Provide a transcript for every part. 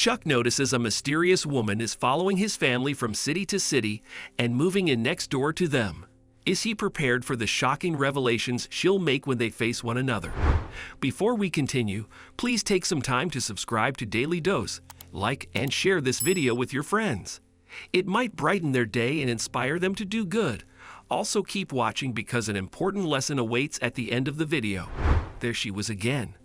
Chuck notices a mysterious woman is following his family from city to city and moving in next door to them. Is he prepared for the shocking revelations she'll make when they face one another? Before we continue, please take some time to subscribe to Dailydose, like and share this video with your friends. It might brighten their day and inspire them to do good. Also keep watching because an important lesson awaits at the end of the video. There she was again,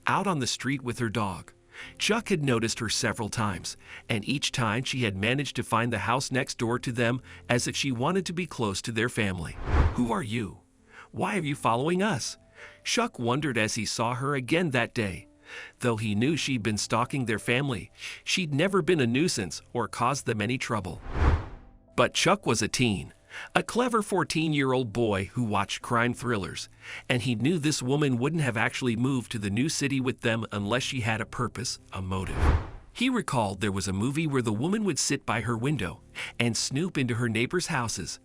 out on the street with her dog. Chuck had noticed her several times, and each time she had managed to find the house next door to them as if she wanted to be close to their family. Who are you? Why are you following us? Chuck wondered as he saw her again that day. Though he knew she'd been stalking their family, she'd never been a nuisance or caused them any trouble. But Chuck was a teen, a clever 14-year-old boy who watched crime thrillers, and he knew this woman wouldn't have actually moved to the new city with them unless she had a purpose, a motive. He recalled there was a movie where the woman would sit by her window and snoop into her neighbors' houses.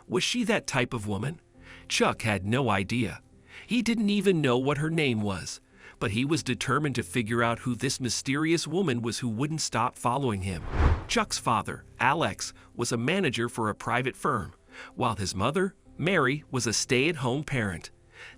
Was she that type of woman? Chuck had no idea. He didn't even know what her name was, but he was determined to figure out who this mysterious woman was who wouldn't stop following him. Chuck's father, Alex, was a manager for a private firm, while his mother, Mary, was a stay-at-home parent.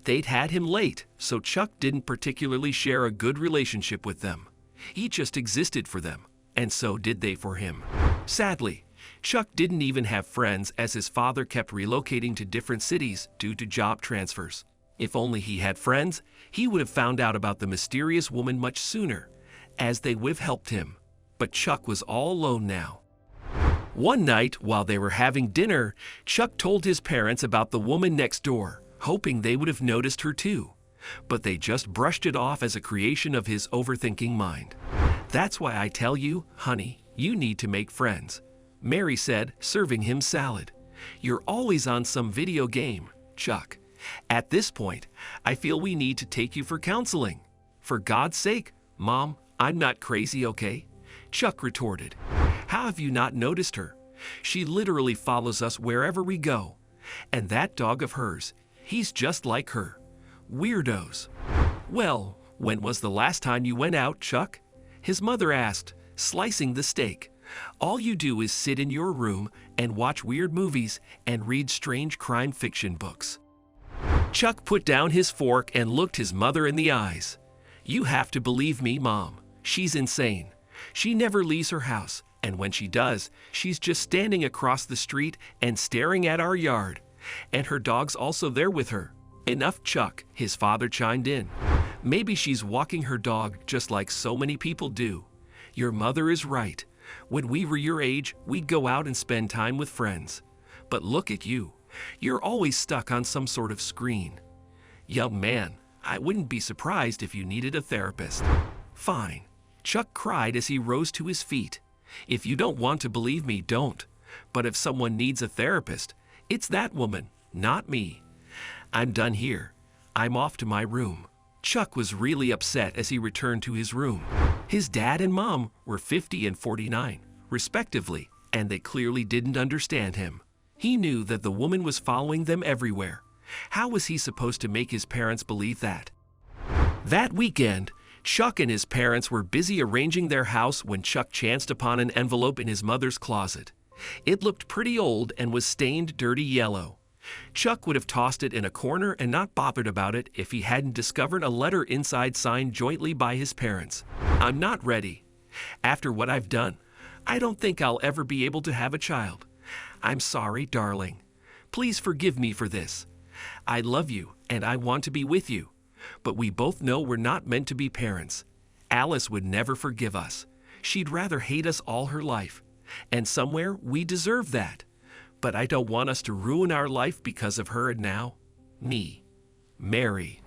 They'd had him late, so Chuck didn't particularly share a good relationship with them. He just existed for them, and so did they for him. Sadly, Chuck didn't even have friends as his father kept relocating to different cities due to job transfers. If only he had friends, he would have found out about the mysterious woman much sooner, as they would have helped him. But Chuck was all alone now. One night, while they were having dinner, Chuck told his parents about the woman next door, hoping they would have noticed her too. But they just brushed it off as a creation of his overthinking mind. "That's why I tell you, honey, you need to make friends," Mary said, serving him salad. "You're always on some video game, Chuck. At this point, I feel we need to take you for counseling." "For God's sake, Mom, I'm not crazy, okay?" Chuck retorted. "How have you not noticed her? She literally follows us wherever we go. And that dog of hers, he's just like her. Weirdos." "Well, when was the last time you went out, Chuck?" his mother asked, slicing the steak. "All you do is sit in your room and watch weird movies and read strange crime fiction books." Chuck put down his fork and looked his mother in the eyes. "You have to believe me, Mom. She's insane. She never leaves her house, and when she does, she's just standing across the street and staring at our yard. And her dog's also there with her." "Enough, Chuck," his father chimed in. "Maybe she's walking her dog just like so many people do. Your mother is right. When we were your age, we'd go out and spend time with friends. But look at you. You're always stuck on some sort of screen. Young man, I wouldn't be surprised if you needed a therapist." "Fine." Chuck cried as he rose to his feet. "If you don't want to believe me, don't. But if someone needs a therapist, it's that woman, not me. I'm done here. I'm off to my room." Chuck was really upset as he returned to his room. His dad and mom were 50 and 49, respectively, and they clearly didn't understand him. He knew that the woman was following them everywhere. How was he supposed to make his parents believe that? That weekend, Chuck and his parents were busy arranging their house when Chuck chanced upon an envelope in his mother's closet. It looked pretty old and was stained dirty yellow. Chuck would have tossed it in a corner and not bothered about it if he hadn't discovered a letter inside signed jointly by his parents. "I'm not ready. After what I've done, I don't think I'll ever be able to have a child. I'm sorry, darling. Please forgive me for this. I love you and I want to be with you. But we both know we're not meant to be parents. Alice would never forgive us. She'd rather hate us all her life. And somewhere we deserve that. But I don't want us to ruin our life because of her and now, me, Mary."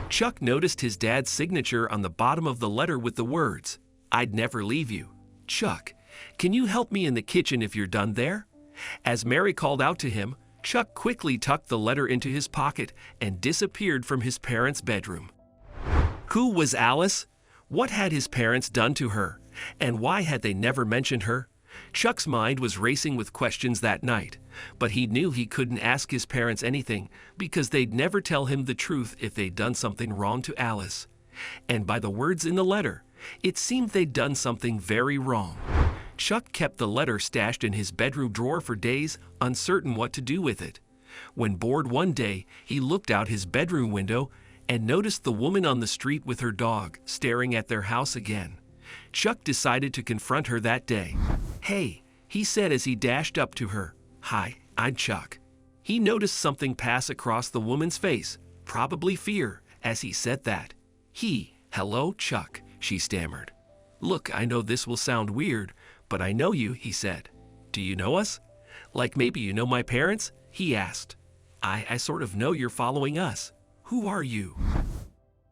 Chuck noticed his dad's signature on the bottom of the letter with the words, "I'd never leave you." "Chuck, can you help me in the kitchen if you're done there?" As Mary called out to him, Chuck quickly tucked the letter into his pocket and disappeared from his parents' bedroom. Who was Alice? What had his parents done to her? And why had they never mentioned her? Chuck's mind was racing with questions that night, but he knew he couldn't ask his parents anything because they'd never tell him the truth if they'd done something wrong to Alice. And by the words in the letter, It seemed they'd done something very wrong. Chuck kept the letter stashed in his bedroom drawer for days, uncertain what to do with it. When bored one day, he looked out his bedroom window and noticed the woman on the street with her dog staring at their house again. Chuck decided to confront her that day. "Hey," he said as he dashed up to her. "Hi, I'm Chuck." He noticed something pass across the woman's face, probably fear, as he said that. "Hello, Chuck," she stammered. "Look, I know this will sound weird, but I know you," he said. "Do you know us? Like maybe you know my parents?" he asked. I sort of know you're following us. Who are you?"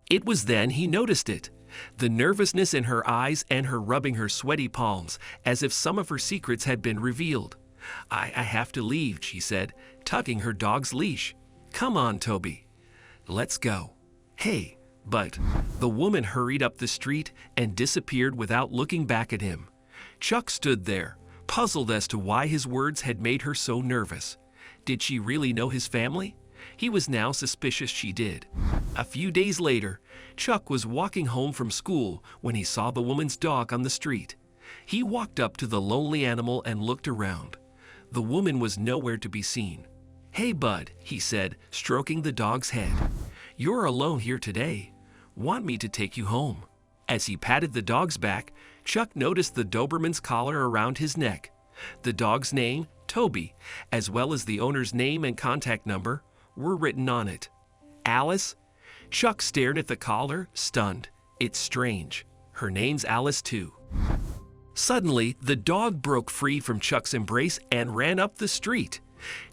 It was then he noticed it. The nervousness in her eyes and her rubbing her sweaty palms, as if some of her secrets had been revealed. I have to leave," she said, tugging her dog's leash. "Come on, Toby. Let's go." "Hey, but..." The woman hurried up the street and disappeared without looking back at him. Chuck stood there, puzzled as to why his words had made her so nervous. Did she really know his family? He was now suspicious she did. A few days later, Chuck was walking home from school when he saw the woman's dog on the street. He walked up to the lonely animal and looked around. The woman was nowhere to be seen. "Hey, bud," he said, stroking the dog's head. "You're alone here today. Want me to take you home?" As he patted the dog's back, Chuck noticed the Doberman's collar around his neck. The dog's name, Toby, as well as the owner's name and contact number, were written on it. "Alice?" Chuck stared at the collar, stunned. "It's strange. Her name's Alice too." Suddenly, the dog broke free from Chuck's embrace and ran up the street.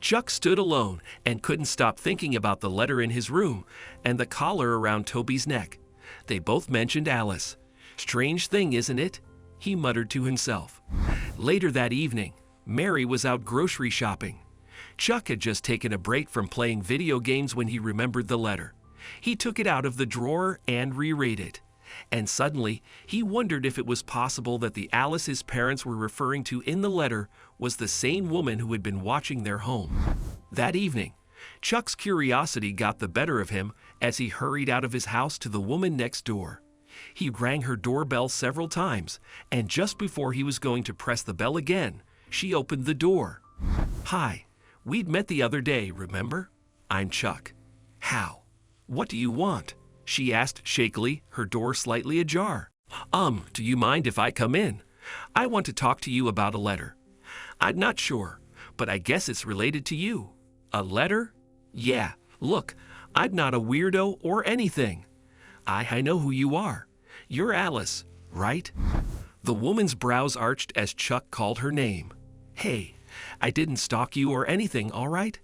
Chuck stood alone and couldn't stop thinking about the letter in his room and the collar around Toby's neck. They both mentioned Alice. "Strange thing, isn't it?" he muttered to himself. Later that evening, Mary was out grocery shopping. Chuck had just taken a break from playing video games when he remembered the letter. He took it out of the drawer and reread it. And suddenly, he wondered if it was possible that the Alice his parents were referring to in the letter was the same woman who had been watching their home. That evening, Chuck's curiosity got the better of him as he hurried out of his house to the woman next door. He rang her doorbell several times, and just before he was going to press the bell again, she opened the door. "Hi, we'd met the other day, remember? I'm Chuck." "How? What do you want?" she asked shakily, her door slightly ajar. Do you mind if I come in? I want to talk to you about a letter. I'm not sure, but I guess it's related to you." "A letter?" "Yeah, look, I'm not a weirdo or anything. I know who you are. You're Alice, right?" The woman's brows arched as Chuck called her name. "Hey, I didn't stalk you or anything, all right?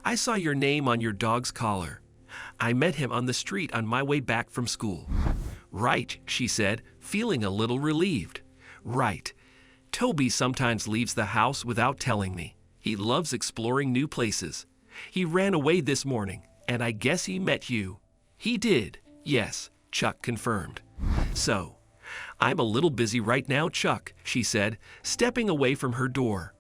I saw your name on your dog's collar. I met him on the street on my way back from school." "Right," she said, feeling a little relieved. "Right. Toby sometimes leaves the house without telling me. He loves exploring new places. He ran away this morning, and I guess he met you." "He did, yes," Chuck confirmed. "So, I'm a little busy right now, Chuck," she said, stepping away from her door.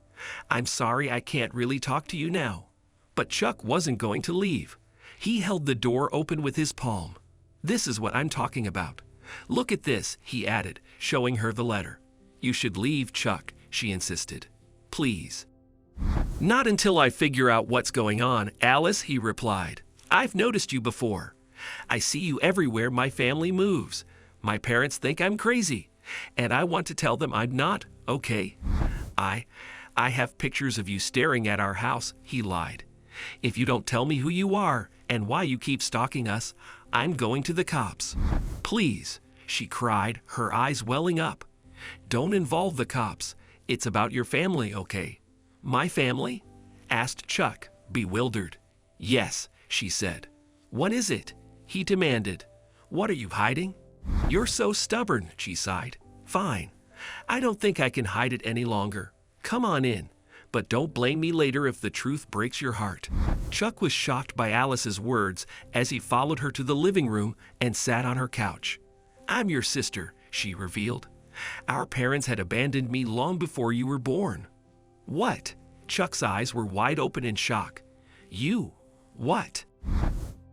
"I'm sorry I can't really talk to you now." But Chuck wasn't going to leave. He held the door open with his palm. "This is what I'm talking about. Look at this," he added, showing her the letter. "You should leave, Chuck," she insisted. "Please." "Not until I figure out what's going on, Alice," he replied. "I've noticed you before. I see you everywhere my family moves. My parents think I'm crazy, and I want to tell them I'm not, okay? I have pictures of you staring at our house," he lied. "If you don't tell me who you are and why you keep stalking us, I'm going to the cops." "Please," she cried, her eyes welling up. "Don't involve the cops. It's about your family, okay?" "My family?" asked Chuck, bewildered. "Yes," she said. "What is it?" he demanded. "What are you hiding?" "You're so stubborn," she sighed. "Fine. I don't think I can hide it any longer. Come on in. But don't blame me later if the truth breaks your heart." Chuck was shocked by Alice's words as he followed her to the living room and sat on her couch. "I'm your sister," she revealed. "Our parents had abandoned me long before you were born." "What?" Chuck's eyes were wide open in shock. "You? What?"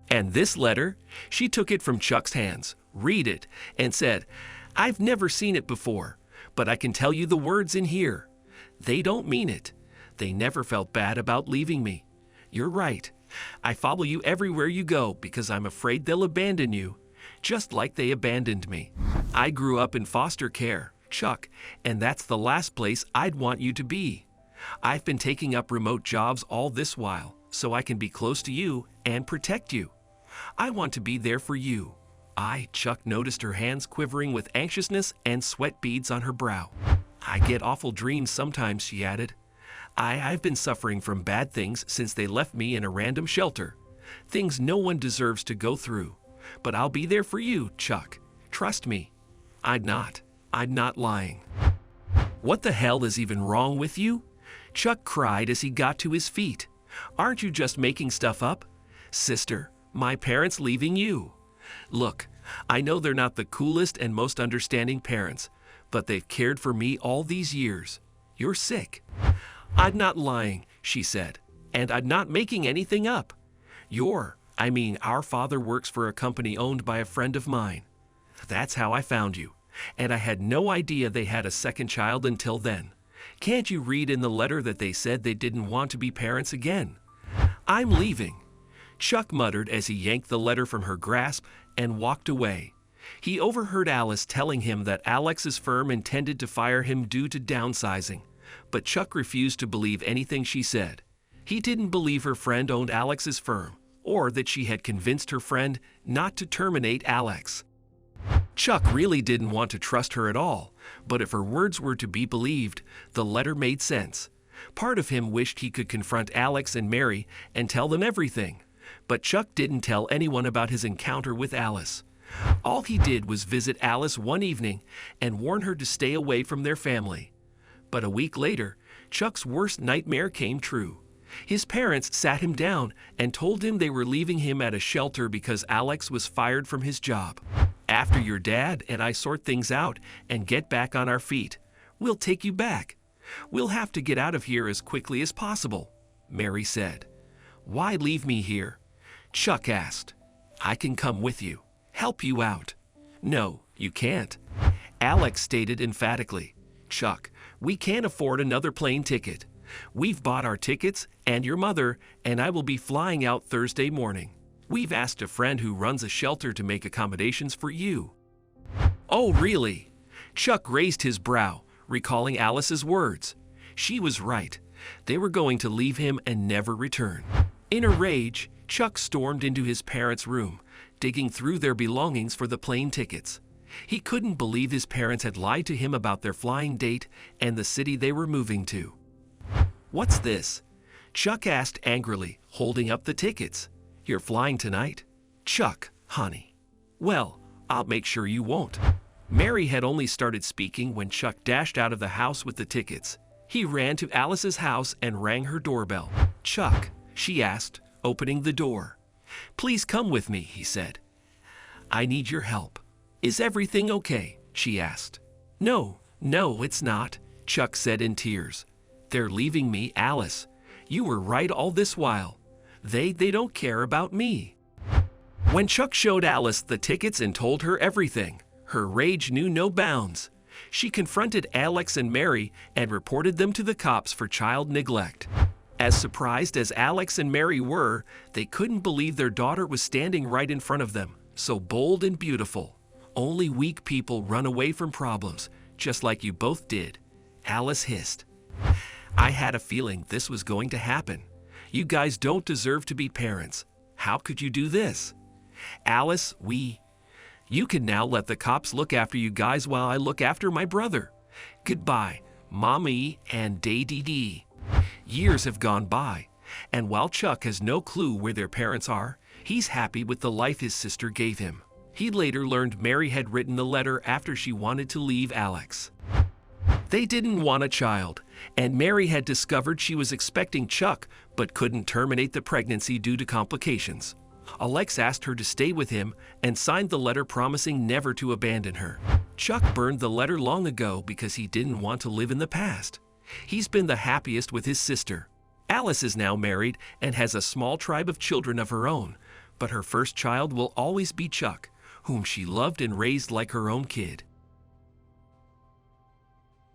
"And this letter?" She took it from Chuck's hands, read it, and said, I've never seen it before, but I can tell you the words in here. They don't mean it. They never felt bad about leaving me. You're right. I follow you everywhere you go because I'm afraid they'll abandon you, just like they abandoned me. I grew up in foster care, Chuck, and that's the last place I'd want you to be. I've been taking up remote jobs all this while, so I can be close to you and protect you. I want to be there for you. Chuck noticed her hands quivering with anxiousness and sweat beads on her brow. I get awful dreams sometimes, she added. I've been suffering from bad things since they left me in a random shelter. Things no one deserves to go through. But I'll be there for you, Chuck. Trust me. I'm not lying. What the hell is even wrong with you? Chuck cried as he got to his feet. Aren't you just making stuff up? Sister, my parents leaving you. Look, I know they're not the coolest and most understanding parents, but they've cared for me all these years. You're sick. I'm not lying, she said, and I'm not making anything up. Our father works for a company owned by a friend of mine. That's how I found you, and I had no idea they had a second child until then. Can't you read in the letter that they said they didn't want to be parents again? I'm leaving. Chuck muttered as he yanked the letter from her grasp and walked away. He overheard Alice telling him that Alex's firm intended to fire him due to downsizing, but Chuck refused to believe anything she said. He didn't believe her friend owned Alex's firm, or that she had convinced her friend not to terminate Alex. Chuck really didn't want to trust her at all, but if her words were to be believed, the letter made sense. Part of him wished he could confront Alex and Mary and tell them everything, but Chuck didn't tell anyone about his encounter with Alice. All he did was visit Alice one evening and warn her to stay away from their family. But a week later, Chuck's worst nightmare came true. His parents sat him down and told him they were leaving him at a shelter because Alex was fired from his job. After your dad and I sort things out and get back on our feet, we'll take you back. We'll have to get out of here as quickly as possible, Mary said. Why leave me here? Chuck asked. I can come with you, help you out. No, you can't. Alex stated emphatically. Chuck, we can't afford another plane ticket. We've bought our tickets and your mother, and I will be flying out Thursday morning. We've asked a friend who runs a shelter to make accommodations for you. Oh, really? Chuck raised his brow, recalling Alice's words. She was right. They were going to leave him and never return. In a rage, Chuck stormed into his parents' room, digging through their belongings for the plane tickets. He couldn't believe his parents had lied to him about their flying date and the city they were moving to. What's this? Chuck asked angrily, holding up the tickets. You're flying tonight? Chuck, honey. Well, I'll make sure you won't. Mary had only started speaking when Chuck dashed out of the house with the tickets. He ran to Alice's house and rang her doorbell. Chuck, she asked, opening the door. Please come with me, he said. I need your help. Is everything okay? She asked. No, it's not, Chuck said in tears. They're leaving me, Alice. You were right all this while. They don't care about me. When Chuck showed Alice the tickets and told her everything, her rage knew no bounds. She confronted Alex and Mary and reported them to the cops for child neglect. As surprised as Alex and Mary were, they couldn't believe their daughter was standing right in front of them, so bold and beautiful. Only weak people run away from problems, just like you both did, Alice hissed. I had a feeling this was going to happen. You guys don't deserve to be parents. How could you do this? Alice, you can now let the cops look after you guys while I look after my brother. Goodbye, Mommy and Daddy. Years have gone by, and while Chuck has no clue where their parents are, he's happy with the life his sister gave him. He later learned Mary had written the letter after she wanted to leave Alex. They didn't want a child, and Mary had discovered she was expecting Chuck but couldn't terminate the pregnancy due to complications. Alex asked her to stay with him and signed the letter promising never to abandon her. Chuck burned the letter long ago because he didn't want to live in the past. He's been the happiest with his sister. Alice is now married and has a small tribe of children of her own, but her first child will always be Chuck, whom she loved and raised like her own kid.